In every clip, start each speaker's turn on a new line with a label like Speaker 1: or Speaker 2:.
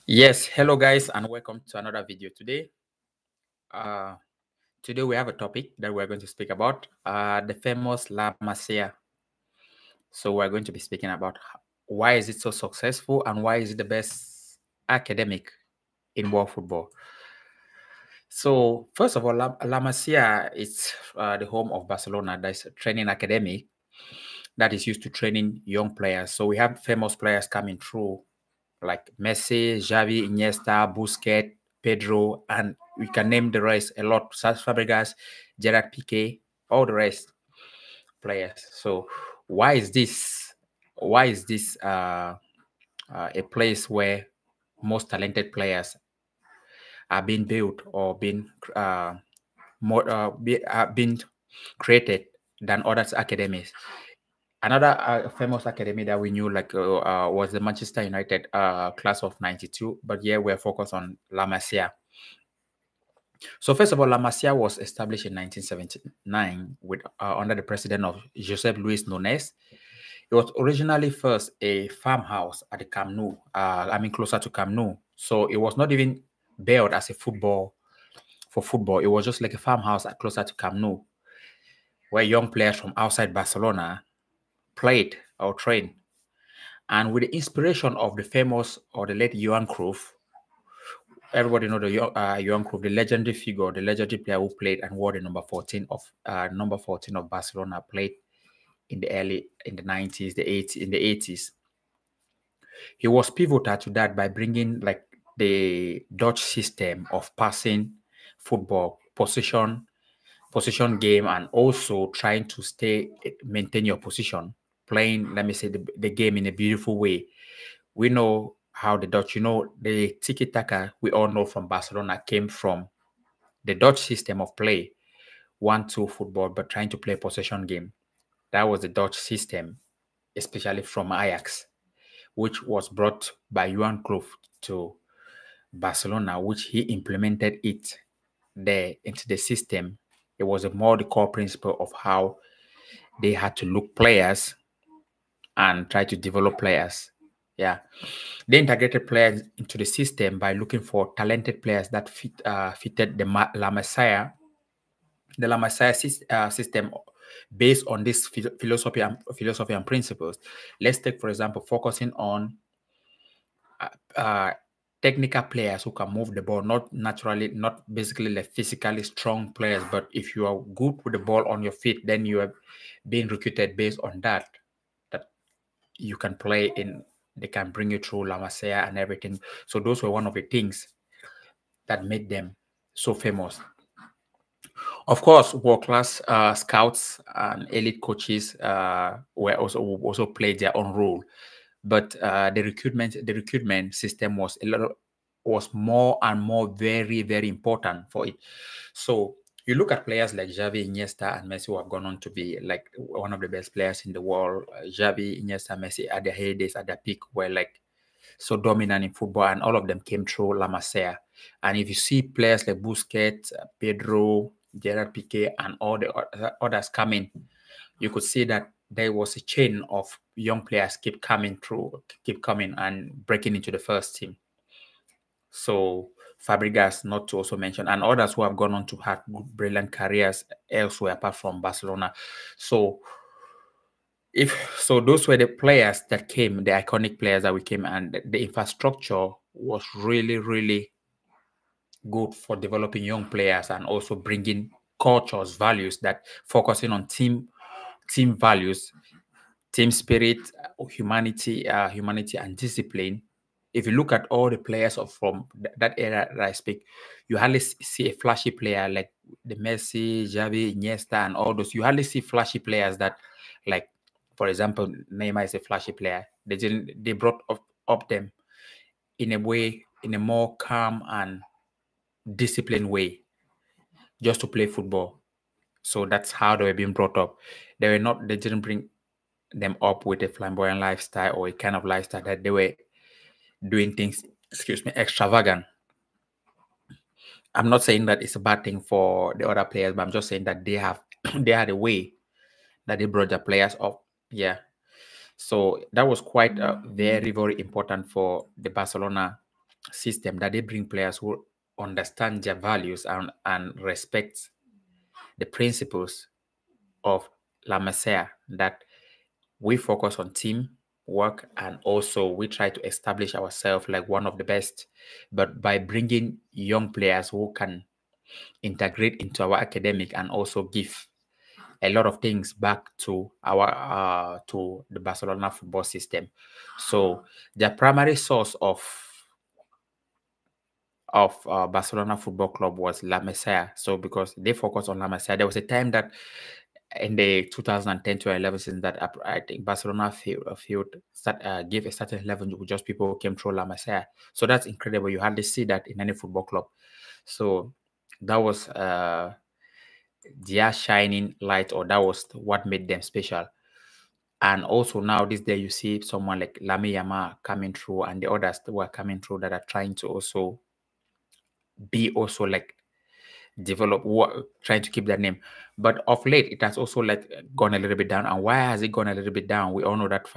Speaker 1: Yes, hello guys, and welcome to another video today. Today we have a topic that we're going to speak about, the famous La Masia. So we're going to be speaking about why is it so successful and why is it the best academic in world football. So first of all, La Masia is the home of Barcelona. That's a training academy that is used to training young players. So we have famous players coming through like Messi, Xavi, Iniesta, Busquets, Pedro, and we can name the rest a lot. Fabregas, Gerard Piqué, all the rest players. So why is this? Why is this a place where most talented players are being built or being been created than other academies? Another famous academy that we knew was the Manchester United class of 92, but here we're focused on La Masia. So first of all, La Masia was established in 1979 with under the president of Josep Luis Nunes. It was originally first a farmhouse at the Camp Nou, closer to Camp Nou. So it was not even built as a football. It was just like a farmhouse closer to Camp Nou, where young players from outside Barcelona played or trained. And with the inspiration of the famous or the late Johan Cruyff, everybody know the Johan Cruyff, the legendary figure, the legendary player who played and wore the number 14 of Barcelona, played in the 90s, in the 80s. He was pivotal to that by bringing like the Dutch system of passing football, position game, and also trying to maintain your position, playing, let me say, the game in a beautiful way. We know how the Dutch, the tiki-taka we all know from Barcelona came from the Dutch system of play, 1-2 football, but trying to play possession game. That was the Dutch system, especially from Ajax, which was brought by Johan Cruyff to Barcelona, which he implemented it there into the system. It was more the core principle of how they had to look players and try to develop players. Yeah, they integrated players into the system by looking for talented players that fitted the La Masia system based on this philosophy and principles. Let's take, for example, focusing on technical players who can move the ball, not basically like physically strong players, but if you are good with the ball on your feet, then you are being recruited based on that you can play in. They can bring you through La Masia and everything. So those were one of the things that made them so famous. Of course, world-class scouts and elite coaches were also played their own role, but the recruitment system was more and more very, very important for it. So you look at players like Xavi, Iniesta, and Messi, who have gone on to be like one of the best players in the world. Xavi, Iniesta, Messi at their heydays, at their peak, were like so dominant in football, and all of them came through La Masia. And if you see players like Busquets, Pedro, Gerard Piqué, and all the others coming, you could see that there was a chain of young players keep coming and breaking into the first team. So Fabregas, not to also mention, and others who have gone on to have brilliant careers elsewhere apart from Barcelona. So those were the players that came, the iconic players that we came, and the infrastructure was really, really good for developing young players and also bringing cultures, values that focusing on team values, team spirit, humanity and discipline. If you look at all the players from that era that I speak, you hardly see a flashy player like the Messi, Xavi, Iniesta, and all those. You hardly see flashy players that, like, for example, Neymar is a flashy player. They brought up them in a way, in a more calm and disciplined way, just to play football. So that's how they were being brought up. They didn't bring them up with a flamboyant lifestyle or a kind of lifestyle that they were doing things, extravagant. I'm not saying that it's a bad thing for the other players, but I'm just saying that they had a way that they brought the players up. Yeah. So that was quite very, very important for the Barcelona system, that they bring players who understand their values and respect the principles of La Masia, that we focus on team work and also we try to establish ourselves like one of the best, but by bringing young players who can integrate into our academic and also give a lot of things back to our to the Barcelona football system. So the primary source of Barcelona Football Club was La Masia. So because they focused on La Masia, there was a time that in the 2010 to 11 season that I think Barcelona gave a certain level to just people who came through La Masia. So that's incredible. You hardly see that in any football club. So that was their shining light, or that was what made them special. And also now this day you see someone like Lami Yama coming through and the others that were coming through that are trying to also be also like develop, trying to keep that name. But of late it has also like gone a little bit down. And why has it gone a little bit down? We all know that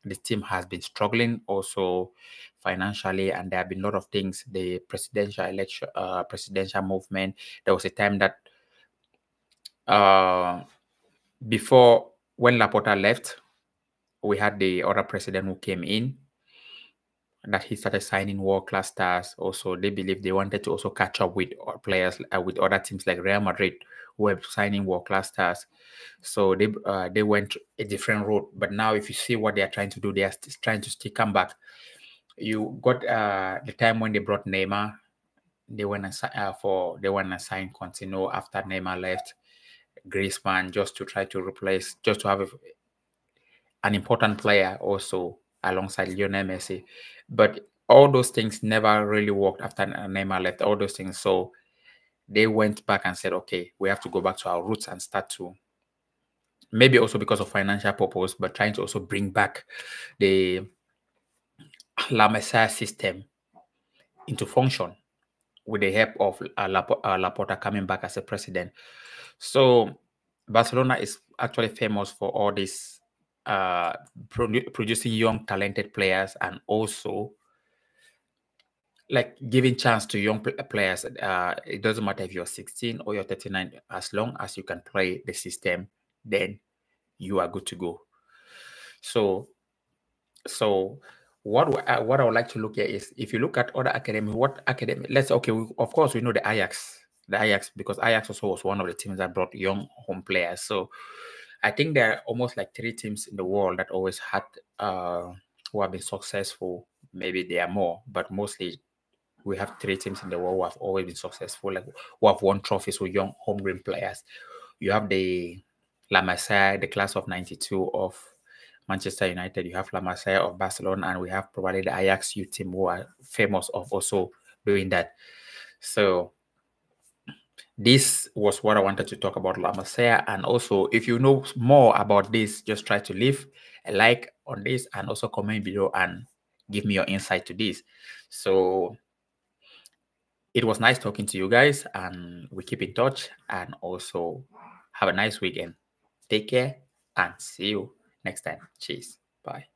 Speaker 1: the team has been struggling also financially, and there have been a lot of things. The presidential election, presidential movement, there was a time that before, when Laporta left, we had the other president who came in, that he started signing world-class stars. Also, they believe they wanted to also catch up with players with other teams like Real Madrid, who were signing world-class stars. So they went a different route. But now, if you see what they are trying to do, they are trying to still come back. You got the time when they brought Neymar. They went and sign Coutinho after Neymar left. Griezmann, just to try to replace, just to have an important player also alongside Lionel Messi. But all those things never really worked after Neymar left, all those things. So they went back and said, okay, we have to go back to our roots and start to, maybe also because of financial purpose, but trying to also bring back the La Masia system into function with the help of Laporta coming back as a president. So Barcelona is actually famous for all this producing young talented players, and also like giving chance to young players. It doesn't matter if you're 16 or you're 39, as long as you can play the system, then you are good to go. So what I would like to look at is, if you look at other academy, of course we know the Ajax, because Ajax also was one of the teams that brought young home players. So I think there are almost like 3 teams in the world that always had who have been successful. Maybe there are more, but mostly we have 3 teams in the world who have always been successful, like who have won trophies with young homegrown players. You have the La Masia, the class of 92 of Manchester United. You have La Masia of Barcelona, and we have probably the Ajax youth team who are famous of also doing that. So this was what I wanted to talk about La Masia. And also, if you know more about this, just try to leave a like on this and also comment below and give me your insight to this. So it was nice talking to you guys, and we keep in touch, and also have a nice weekend. Take care and see you next time. Cheers. Bye.